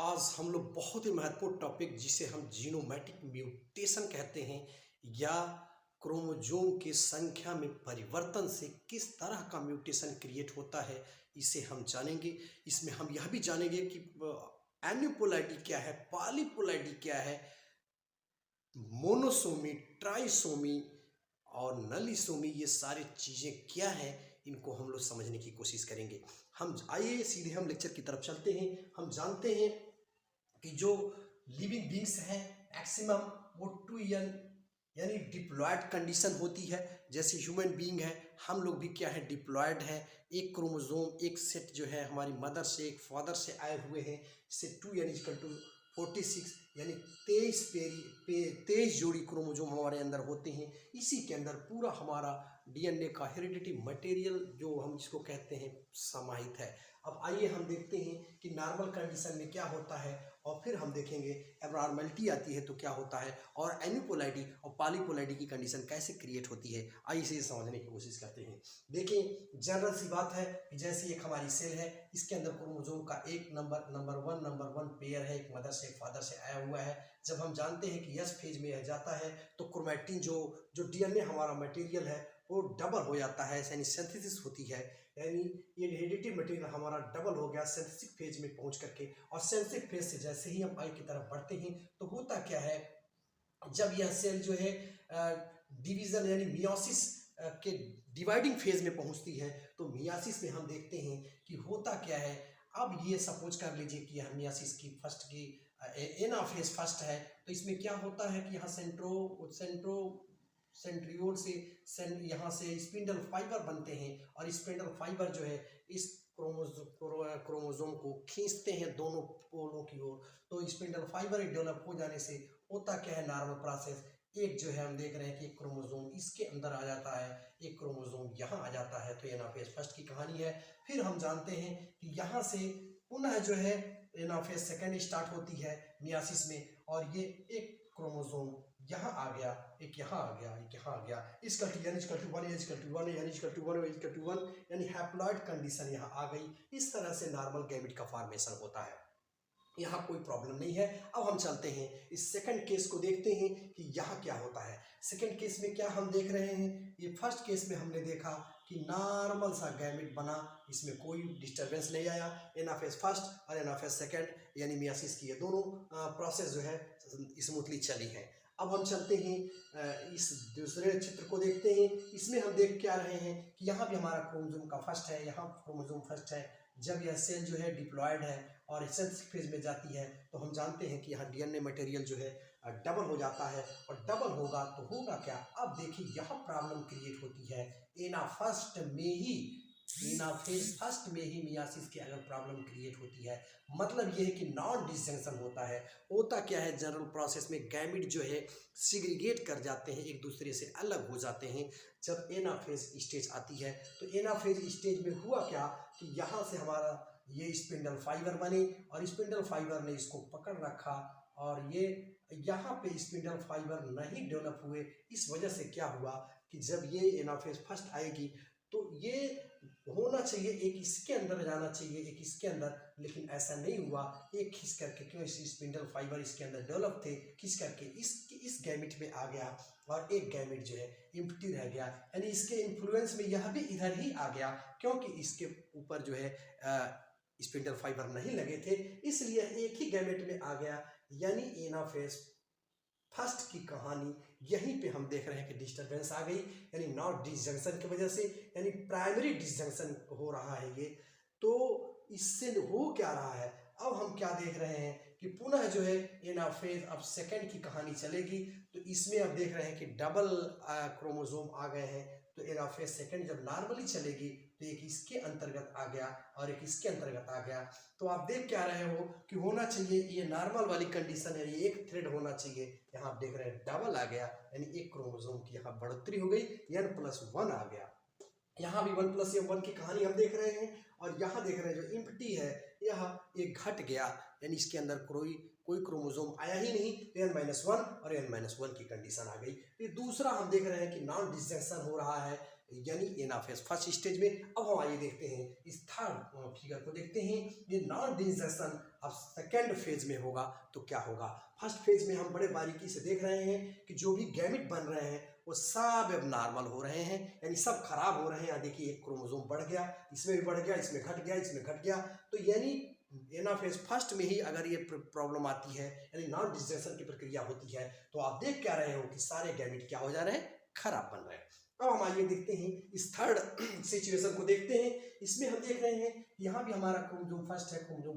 आज हम लोग बहुत ही महत्वपूर्ण टॉपिक जिसे हम जीनोमैटिक म्यूटेशन कहते हैं या क्रोमोजोम की संख्या में परिवर्तन से किस तरह का म्यूटेशन क्रिएट होता है, इसे हम जानेंगे। इसमें हम यह भी जानेंगे कि एन्यूपोलैडी क्या है, पॉलीपोलैडी क्या है, मोनोसोमी, ट्राइसोमी और नलीसोमी, ये सारी चीज़ें क्या हैं, इनको हम लोग समझने की कोशिश करेंगे। हम आइए सीधे हम लेक्चर की तरफ चलते हैं। हम जानते हैं कि जो लिविंग बींग्स हैं मैक्सिमम वो 2n यानी डिप्लॉयड कंडीशन होती है। जैसे ह्यूमन बीइंग है, हम लोग भी क्या है, डिप्लॉयड है। एक क्रोमोजोम, एक सेट जो है हमारी मदर से, एक फादर से आए हुए हैं। इससे 2n=46 यानी 23 जोड़ी क्रोमोजोम हमारे अंदर होते हैं। इसी के अंदर पूरा हमारा डीएनए का हेरिडिटी मटेरियल जो हम जिसको कहते हैं समाहित है। अब आइए हम देखते हैं कि नॉर्मल कंडीशन में क्या होता है और फिर हम देखेंगे एब्नॉर्मलिटी आती है तो क्या होता है, और एन्यूपोलैडी और पॉलीपोलैडी की कंडीशन कैसे क्रिएट होती है। आइए इसे समझने की कोशिश करते हैं। देखिए, जनरल सी बात है कि जैसे एक हमारी सेल है, इसके अंदर क्रोमोजोम का एक नंबर वन पेयर है, एक मदर से एक फादर से आया हुआ है। जब हम जानते हैं कि यस फेज में यह जाता है तो क्रोमैटिन जो डीएनए हमारा मटेरियल है वो डबल हो जाता है, यानी सिंथेसिस होती है। यानी ये हेरिडिटी मटेरियल हमारा डबल हो गया सिंथेसिस फेज में पहुंच करके। और सिंथेसिस फेज से जैसे ही हम आई की तरफ बढ़ते हैं तो होता क्या है, जब यह सेल जो है डिवीजन यानी मियोसिस के डिवाइडिंग फेज में पहुंचती है तो मियासिस में हम देखते हैं कि होता क्या है। अब ये सपोज कर लीजिए कि यह मियासिस की फर्स्ट की एना फेज फर्स्ट है, तो इसमें क्या होता है कि यहाँ सेंट्रियोल से यहाँ से स्पिंडल फाइबर बनते हैं और स्पिंडल फाइबर जो है इस क्रोमोजोम को खींचते हैं दोनों पोलों की ओर। तो स्पिंडल फाइबर डेवलप हो जाने से होता क्या है, नॉर्मल प्रोसेस, एक जो है हम देख रहे हैं कि एक क्रोमोजोम इसके अंदर आ जाता है, एक क्रोमोजोम यहाँ आ जाता है। तो एनाफेज फर्स्ट की कहानी है। फिर हम जानते हैं कि यहाँ से पुनः जो है एनाफेज सेकेंड स्टार्ट होती है मियासिस में, और ये एक क्रोमोजोम यहाँ आ गया, एक यहाँ आ गया, एक यहाँ आ गया, इसका यानी हैप्लॉइड कंडीशन यहाँ आ गई। इस तरह से नॉर्मल गैमेट का फॉर्मेशन होता है, यहाँ कोई प्रॉब्लम नहीं है। अब हम चलते हैं इस सेकंड केस को देखते हैं कि यहाँ क्या होता है। सेकंड केस में क्या हम देख रहे हैं, ये फर्स्ट केस में हमने देखा कि नॉर्मल सा गैमेट बना, इसमें कोई डिस्टरबेंस नहीं आया। एनाफेज फर्स्ट और एनाफेज सेकंड यानी मियासिस की ये दोनों प्रोसेस जो है स्मूथली चली है। अब हम चलते हैं इस दूसरे चित्र को देखते हैं। इसमें हम देख क्या रहे हैं कि यहाँ भी हमारा क्रोमोजोम का फर्स्ट है, यहाँ क्रोमोजोम फर्स्ट है। जब यह सेल जो है डिप्लॉयड है और सिंथेसिस फेज में जाती है तो हम जानते हैं कि यहाँ डीएनए मटेरियल जो है डबल हो जाता है, और डबल होगा तो होगा क्या। अब देखिए यहाँ प्रॉब्लम क्रिएट होती है एनाफेज फर्स्ट में ही मियासिस की अगर प्रॉब्लम क्रिएट होती है, मतलब ये है कि नॉन डिसजंक्शन होता है। होता क्या है, जनरल प्रोसेस में गैमेट जो है सिग्रीगेट कर जाते हैं, एक दूसरे से अलग हो जाते हैं। जब एनाफेज स्टेज आती है तो एनाफेज स्टेज में हुआ क्या कि यहाँ से हमारा ये स्पिंडल फाइबर बने और स्पिंडल फाइबर ने इसको पकड़ रखा, और ये यहाँ पे स्पिंडल फाइबर नहीं डेवलप हुए। इस वजह से क्या हुआ कि जब ये एनाफेज फर्स्ट आएगी तो ये होना चाहिए, एक इसके अंदर जाना चाहिए, एक इसके अंदर, लेकिन ऐसा नहीं हुआ। एक खींच करके, क्यों, इस स्पिंडल फाइबर इसके अंदर डेवलप थे, खींच करके इस गैमेट में आ गया और एक गैमेट जो है एम्प्टी रह गया। यानी इसके इन्फ्लुएंस में यह भी इधर ही आ गया, क्योंकि इसके ऊपर जो है स्पिंडल फाइबर नहीं लगे थे, इसलिए एक ही गैमेट में आ गया। यानी एनाफेज फर्स्ट की कहानी यहीं पे हम देख रहे हैं कि डिस्टरबेंस आ गई, यानी नॉट डिसजंक्शन की वजह से, यानी प्राइमरी डिसजंक्शन हो रहा है ये। तो इससे हो क्या रहा है, अब हम क्या देख रहे हैं कि पुनः जो है एनाफेज अब सेकंड की कहानी चलेगी। तो इसमें अब देख रहे हैं कि डबल क्रोमोजोम आ गए हैं। तो एनाफेज सेकंड जब नॉर्मली चलेगी तो एक इसके अंतर्गत आ गया और एक इसके अंतर्गत आ गया। तो आप देख क्या रहे हो कि होना चाहिए ये नॉर्मल वाली कंडीशन है, ये एक थ्रेड होना चाहिए। यहाँ आप देख रहे हैं डबल आ गया, यानी एक क्रोमोसोम की यहाँ बढ़ोतरी हो गई, n+1 आ गया। यहाँ भी 1+1 की कहानी हम देख रहे हैं, और यहाँ देख रहे हैं जो एम्प्टी है यह एक घट गया, यानी इसके अंदर कोई क्रोमोसोम आया ही नहीं, n-1 और n-1 की कंडीशन आ गई। ये दूसरा हम देख रहे हैं कि नॉन डिसजंक्शन हो रहा है, यानी एनाफेज फर्स्ट स्टेज में। अब हम आइए देखते हैं इस थर्ड फिगर को देखते हैं। ये नॉन डिजर्शन अब सेकेंड फेज में होगा तो क्या होगा। फर्स्ट फेज में हम बड़े बारीकी से देख रहे हैं कि जो भी गैमेट बन रहे हैं वो सब अब नॉर्मल हो रहे हैं, यानी सब खराब हो रहे हैं। यहाँ देखिए एक क्रोमोसोम बढ़ गया, इसमें भी बढ़ गया, इसमें घट गया, इसमें घट गया। तो यानी एनाफेज फर्स्ट में ही अगर ये प्रॉब्लम आती है, यानी नॉन डिजर्शन की प्रक्रिया होती है, तो आप देख क्या रहे हो कि सारे गैमेट क्या हो जा रहे हैं, खराब बन रहे हैं। अब हम आइए देखते हैं इस थर्ड सिचुएशन को देखते हैं। इसमें हम देख रहे हैं यहाँ भी हमारा क्रोमोसोम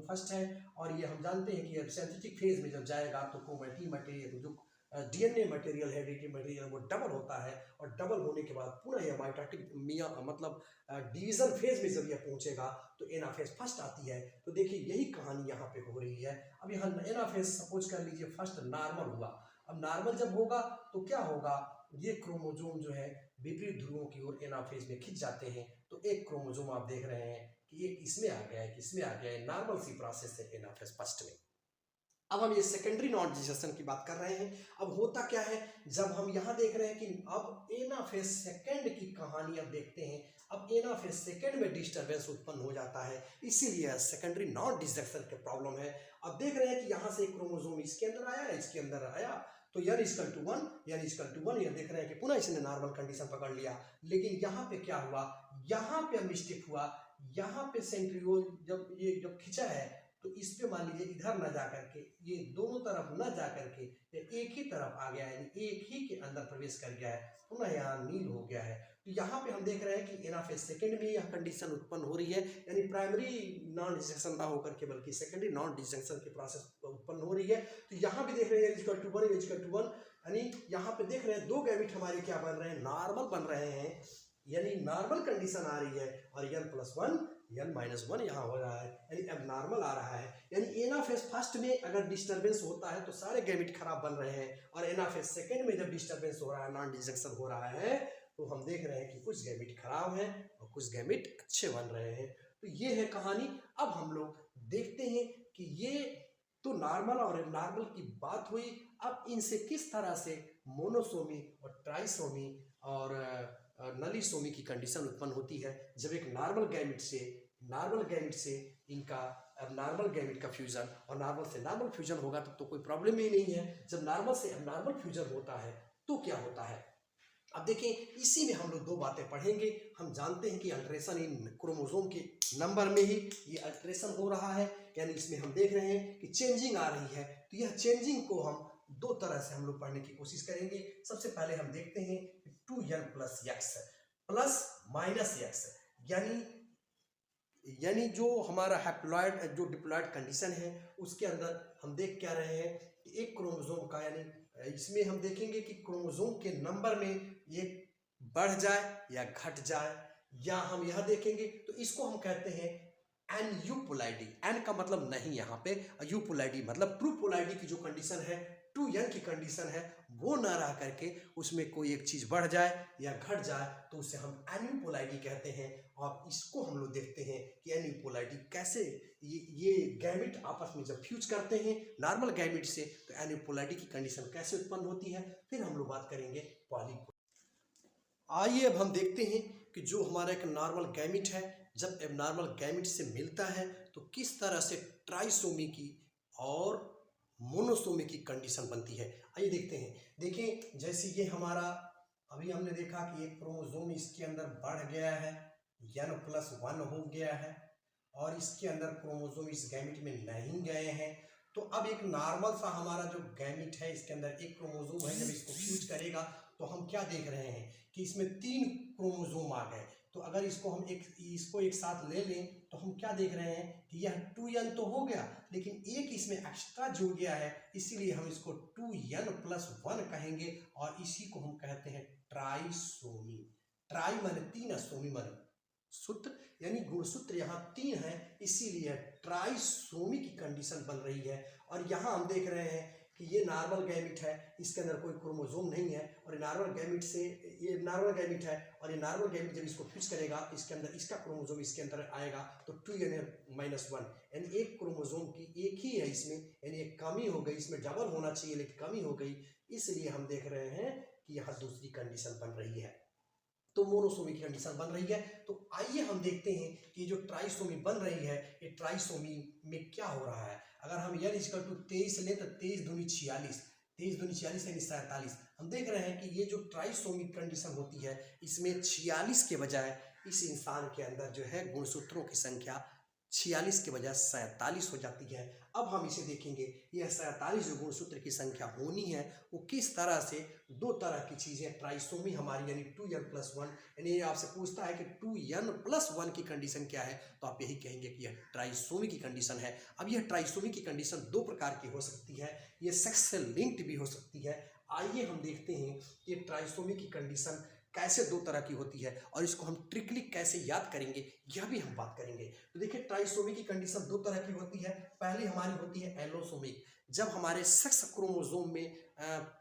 फर्स्ट है, और ये हम जानते हैं कि सिंथेटिक फेज में जब जाएगा तो क्रोमैटिन मटेरियल जो डीएनए मटेरियल है, हेरिडिटी मटेरियल, वो डबल होता है, और डबल होने के बाद पुनः यह माइटोटिक मतलब डिवीजन फेज में जब यह पहुंचेगा तो एनाफेज फर्स्ट आती है। तो देखिए यही कहानी यहाँ पे हो रही है। अब यहाँ एनाफेज सपोज कर लीजिए फर्स्ट नॉर्मल हुआ। अब नॉर्मल जब होगा तो क्या होगा, ये क्रोमोसोम जो है विपरीत ध्रुवों की ओर एनाफेज में खिंच जाते हैं। तो एक क्रोमोसोम आप देख रहे हैं कि एक इसमें आ गया है, इसमें आ गया है, नॉर्मल सी प्रोसेस है एनाफेज फर्स्ट में। अब हम ये सेकेंडरी नॉन डिजर्शन की बात कर रहे हैं। अब होता क्या है, जब हम यहाँ देख रहे हैं कि अब एनाफेज सेकेंड की कहानी अब देखते हैं। अब एनाफेज सेकेंड में डिस्टर्बेंस उत्पन्न हो जाता है, इसीलिए सेकेंडरी नॉन डिजर्शन की प्रॉब्लम है। अब देख रहे हैं कि यहाँ से क्रोमोसोम इसके अंदर आया, इसके अंदर आया, तो n इक्वल टू 1 ये देख रहे हैं कि पुनः इसने नॉर्मल कंडीशन पकड़ लिया। लेकिन यहाँ पे क्या हुआ, यहाँ पे मिस्टेक हुआ। यहाँ पे सेंट्रियोल जब खिंचा है तो इस पे मान लीजिए इधर न जा करके, ये दोनों तरफ न जा करके एक ही तरफ आ गया है, यानी एक ही के अंदर प्रवेश कर गया है, पुनः यहाँ नील हो गया है। तो यहाँ पे हम देख रहे हैं कि एनाफेज सेकेंड में यह कंडीशन उत्पन्न हो रही है, यानी प्राइमरी नॉन डिजंक्शन ना होकर के बल्कि सेकेंडरी नॉन डिजंक्शन की प्रोसेस उत्पन्न हो रही है। तो यहाँ भी देख रहे हैं इक्वल टू 1, यानी यहाँ पे देख रहे हैं दो गैमेट हमारे क्या बन रहे हैं, नॉर्मल बन रहे हैं, यानी नॉर्मल कंडीशन आ रही है, और n+1 n-1 यहाँ हो रहा है, यानी अब नॉर्मल आ रहा है। यानी एनाफेज फर्स्ट में अगर डिस्टर्बेंस होता है तो सारे गैमेट खराब बन रहे हैं, और एनाफेज सेकेंड में जब डिस्टर्बेंस हो रहा है, नॉन डिजंक्शन हो रहा है, तो हम देख रहे हैं कि कुछ गैमेट खराब हैं और कुछ गैमेट अच्छे बन रहे हैं। तो ये है कहानी। अब हम लोग देखते हैं कि ये तो नॉर्मल और एबनॉर्मल की बात हुई। अब इनसे किस तरह से मोनोसोमी और ट्राइसोमी और नलीसोमी की कंडीशन उत्पन्न होती है, जब एक नॉर्मल गैमेट से इनका एबनॉर्मल गैमेट का फ्यूजन, और नॉर्मल से नॉर्मल फ्यूजन होगा तो कोई प्रॉब्लम ही नहीं है। जब नॉर्मल से एबनॉर्मल फ्यूजन होता है तो क्या होता है। अब देखिए इसी में हम लोग दो बातें पढ़ेंगे। हम जानते हैं कि अल्ट्रेशन इन क्रोमोसोम के नंबर में ही ये अल्ट्रेशन हो रहा है, यानी इसमें हम देख रहे हैं कि चेंजिंग आ रही है। तो यह चेंजिंग को हम दो तरह से हम लोग पढ़ने की कोशिश करेंगे। सबसे पहले हम देखते हैं 2n + x प्लस -x, यानी जो हमारा हैप्लॉइड जो डिप्लॉइड कंडीशन है उसके अंदर हम देख क्या रहे हैं कि एक क्रोमोसोम का, यानी इसमें हम देखेंगे कि क्रोमोसोम के नंबर में ये बढ़ जाए या घट जाए, या हम यह देखेंगे तो इसको हम कहते हैं एनयूपोलाइडी। एन का मतलब नहीं यहाँ पे, यूपोलाइडी मतलब ट्रू पोलाइडी की जो कंडीशन है, 2n की कंडीशन है, वो ना रह करके उसमें कोई एक चीज बढ़ जाए या घट जाए तो उसे हम एन्यूपोलाइडी कहते हैं। और इसको हम लोग देखते हैं कि एन्यूपोलाइडी कैसे ये गैमेट आपस में जब फ्यूज करते हैं नॉर्मल गैमेट से, तो एन्यूपोलाइडी की कंडीशन कैसे उत्पन्न होती है। फिर हम लोग बात करेंगे पॉलीपोलाइडी। आइए अब हम देखते हैं कि जो हमारा एक नॉर्मल गैमेट है जब एबनॉर्मल गैमेट से मिलता है तो किस तरह से ट्राइसोमी की और मोनोसोमी की कंडीशन बनती है। आइए देखते हैं। देखिए जैसे ये हमारा अभी हमने देखा कि एक क्रोमोसोम इसके अंदर बढ़ गया है, n+1 हो गया है, और इसके अंदर क्रोमोसोम इस गैमेट में नहीं गए हैं। तो अब एक नॉर्मल सा हमारा जो गैमेट है इसके अंदर एक क्रोमोसोम है, जब इसको फ्यूज करेगा तो हम क्या देख रहे हैं कि इसमें 3 क्रोमोसोम आ गए। तो अगर इसको हम इसको एक साथ ले लें तो हम क्या देख रहे हैं कि यह 2n तो हो गया, लेकिन एक इसमें एक्स्ट्रा जुड़ गया है, इसीलिए हम इसको 2n+1 कहेंगे, और इसी को हम कहते हैं ट्राइसोमी। ट्राई माने 3, सोमी माने सूत्र, यानी गुणसूत्र यहाँ 3 है, इसीलिए ट्राइसोमी की कंडीशन बन रही है। और यहाँ हम देख रहे हैं कि ये नॉर्मल गैमेट है, इसके अंदर कोई क्रोमोसोम नहीं है, और ये नॉर्मल गैमेट है, और ये नॉर्मल गैमेट जब इसको फ्यूज करेगा इसके अंदर इसका क्रोमोसोम इसके अंदर आएगा तो 2n-1, यानी एक क्रोमोसोम की एक ही है इसमें, यानी एक कमी हो गई, इसमें डबल होना चाहिए लेकिन कमी हो गई, इसलिए हम देख रहे हैं कि यहाँ दूसरी कंडीशन बन रही है। तो मोनोसोमी की कंडीशन बन रही है। तो आइए हम देखते हैं कि जो ट्राइसोमी बन रही है ये ट्राइसोमी में क्या हो रहा है। अगर हम n इक्वल टू 23 लें तो 23 दूनी 46, 23 दूनी 46 यानी 47। हम देख रहे हैं कि ये जो ट्राइसोमिक कंडीशन होती है इसमें 46 के बजाय इस इंसान के अंदर जो है गुणसूत्रों की संख्या 46 के बजाय 47 हो जाती है। अब हम इसे देखेंगे, यह 47 जो गुणसूत्र की संख्या होनी है वो किस तरह से दो तरह की चीज़ें ट्राइसोमी हमारी यानी 2n+1, यानी आपसे पूछता है कि 2n+1 की कंडीशन क्या है तो आप यही कहेंगे कि यह ट्राइसोमी की कंडीशन है। अब यह ट्राइसोमी की कंडीशन दो प्रकार की हो सकती है, ये सेक्स से लिंक्ड भी हो सकती है। आइए हम देखते हैं कि ट्राइसोमी की कंडीशन कैसे दो तरह की होती है और इसको हम ट्रिकली कैसे याद करेंगे यह भी हम बात करेंगे। तो देखिए ट्राइसोमी की कंडीशन दो तरह की होती है। पहली हमारी होती है एलोसोमिक, जब हमारे सेक्स क्रोमोसोम में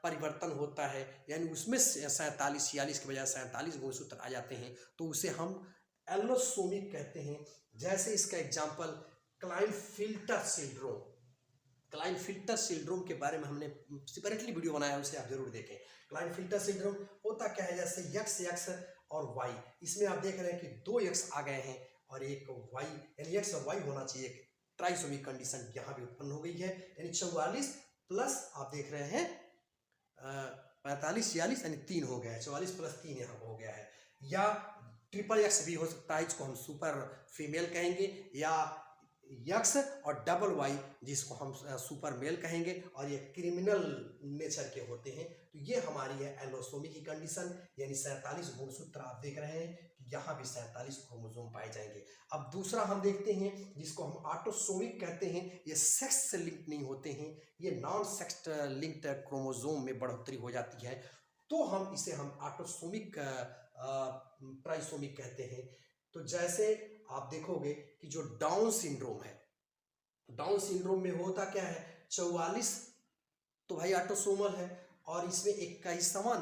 परिवर्तन होता है यानी उसमें 47 46 के बजाय 47 गुणसूत्र आ जाते हैं तो उसे हम एलोसोमिक कहते हैं। जैसे इसका एग्जाम्पल क्लाइनफिल्टर सिंड्रोम, क्लाइनफिल्टर सिंड्रोम के बारे में हमने सेपरेटली वीडियो बनाया है, उसे आप जरूर देखें। क्लाइनफिल्टर सिंड्रोम होता क्या है, जैसे x और y, इसमें आप देख रहे हैं कि 2 x आ गए हैं और एक y, यानी x और y होना चाहिए। ट्राइसोमिक कंडीशन यहाँ भी उत्पन्न हो गई है, यानी 44 प्लस आप देख रहे हैं 45 46 यानी 3 हो गया है, 44 प्लस 3 यहाँ हो गया है। या ट्रिपल x भी हो सकता है, इसको हम सुपर फीमेल कहेंगे, या यक्स और डबल वाई जिसको हम सुपर मेल कहेंगे, और ये क्रिमिनल नेचर के होते हैं। तो ये हमारी है एलोसोमी की कंडीशन, यानी 47 गुणसूत्र आप देख रहे हैं कि यहाँ भी 47 क्रोमोसोम पाए जाएंगे। अब दूसरा हम देखते हैं जिसको हम ऑटोसोमिक कहते हैं, ये सेक्स से लिंक नहीं होते हैं, ये नॉन सेक्स लिंक्ड क्रोमोसोम में बढ़ोतरी हो जाती है, तो हम इसे हम ऑटोसोमिक ट्राइसोमिक कहते हैं। तो जैसे आप देखोगे कि जो डाउन सिंड्रोम है, डाउन सिंड्रोम में होता क्या है, 44 तो भाई ऑटोसोमल है और इसमें 21वां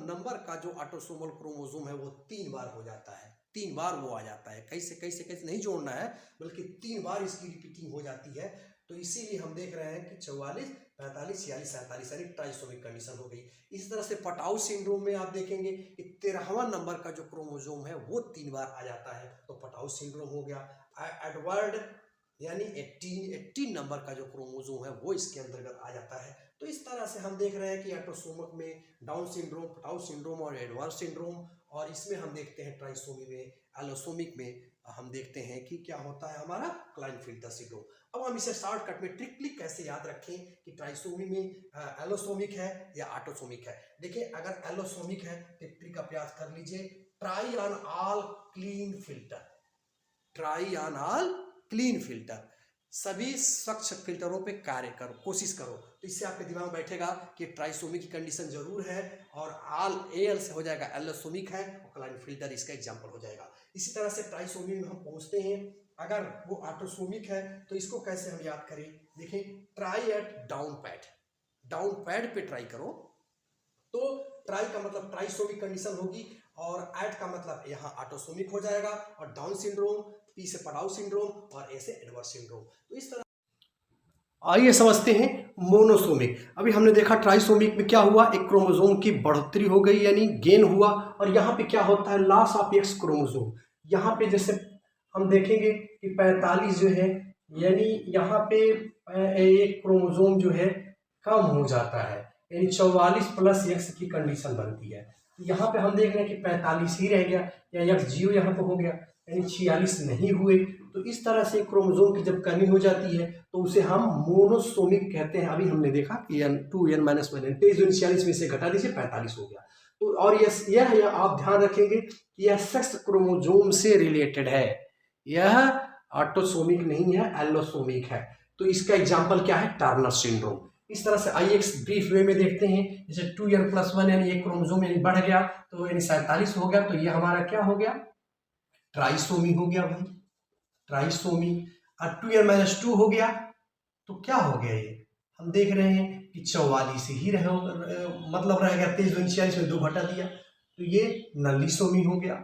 नंबर का जो ऑटोसोमल क्रोमोसोम है वो 3 बार हो जाता है, 3 बार वो आ जाता है। कैसे कैसे कैसे नहीं जोड़ना है, बल्कि 3 बार इसकी रिपीटिंग हो जाती है। तो इसीलिए हम देख रहे हैं कि 44 45 46 47 यानी ट्राइसोमिक कंडीशन हो गई। इसी तरह से पटाउ सिंड्रोम में आप देखेंगे कि 13वां नंबर का जो क्रोमोसोम है वो 3 बार आ जाता है, तो पटाउ सिंड्रोम हो गया। एडवर्ड यानी 18 नंबर का जो क्रोमोसोम है वो इसके अंतर्गत आ जाता है। तो इस तरह से हम देख रहे हैं कि ऑटोसोमिक में डाउन सिंड्रोम, पटाउ सिंड्रोम और एडवर्ड सिंड्रोम, और इसमें हम देखते हैं ट्राइसोमी में, एलोसोमिक में हम देखते हैं कि क्या होता है हमारा क्लाइनफिल्टर सिंड्रोम। अब हम इसे शॉर्टकट में ट्रिकली कैसे याद रखें कि ट्राइसोमी में एलोसोमिक है या ऑटोसोमिक है। देखिए अगर एलोसोमिक है तो ट्रिक का प्रयास कर लीजिए, try on all clean filter, try on all clean filter, सभी स्वच्छ फिल्टरों पे कार्य करो, कोशिश करो। तो इससे आपके दिमाग में बैठेगा कि ट्राइसोमी की कंडीशन जरूर है और ऑल एल से हो जाएगा, एलोसोमिक है और क्लाइनफिल्टर इसका एग्जाम्पल हो जाएगा। इसी तरह से ट्राइसोमी में हम पहुंचते हैं, अगर वो ऑटोसोमिक है तो इसको कैसे हम याद करें। देखिए try at down pad, down pad पे ट्राई करो, तो ट्राई का मतलब ट्राइसोमिक कंडीशन होगी और एट का मतलब यहाँ ऑटोसोमिक हो जाएगा, और डाउन सिंड्रोम, पी से पटाउ सिंड्रोम और ए से एडवर्ड सिंड्रोम। तो इस तरह आइए समझते हैं मोनोसोमिक। अभी हमने देखा ट्राइसोमिक में क्या हुआ, एक क्रोमोसोम की बढ़ोतरी हो गई यानी गेन हुआ, और यहाँ पे क्या होता है, लॉस ऑफ एक्स क्रोमोसोम। यहाँ पे जैसे हम देखेंगे कि 45 जो है यानी यहाँ पे एक क्रोमोसोम जो है कम हो जाता है, यानी 44 प्लस एक्स की कंडीशन बनती है। तो यहाँ पे हम देख रहे हैं कि 45 ही रह गया, या एक्स 0 यहाँ पे हो गया, यानी 46 नहीं हुए। तो इस तरह से क्रोमोसोम की जब कमी हो जाती है तो उसे हम मोनोसोमिक कहते हैं। अभी हमने देखा कि 2n-1 23 में से घटा दीजिए 45 हो गया। तो और यह आप ध्यान रखेंगे कि यह सेक्स क्रोमोसोम से रिलेटेड है, यह ऑटोसोमिक नहीं है, एलोसोमिक है। तो इसका एग्जाम्पल क्या है, टर्नर सिंड्रोम। इस तरह से आइए ब्रीफ वे में देखते हैं, जैसे 2n+1 यानी एक क्रोमोसोम यानी बढ़ गया तो यानी 47 हो गया, तो ये हमारा क्या हो गया, ट्राइसोमी हो गया भाई, ट्राइसोमी। और 2n-2 हो गया तो क्या हो गया, ये हम देख रहे हैं कि 44 ही रहे, मतलब रह गया 23 में 2 घटा दिया, तो ये नलिसोमी हो गया।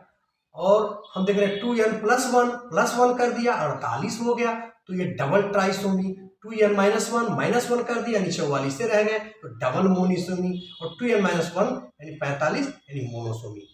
और हम देख रहे हैं 2n+1 कर दिया 48 हो गया, तो ये डबल ट्राइसोमी। 2n-1 कर दिया यानी 44 से रह गए, तो डबल मोनोसोमी। और 2n-1 यानी 45 यानी मोनोसोमी।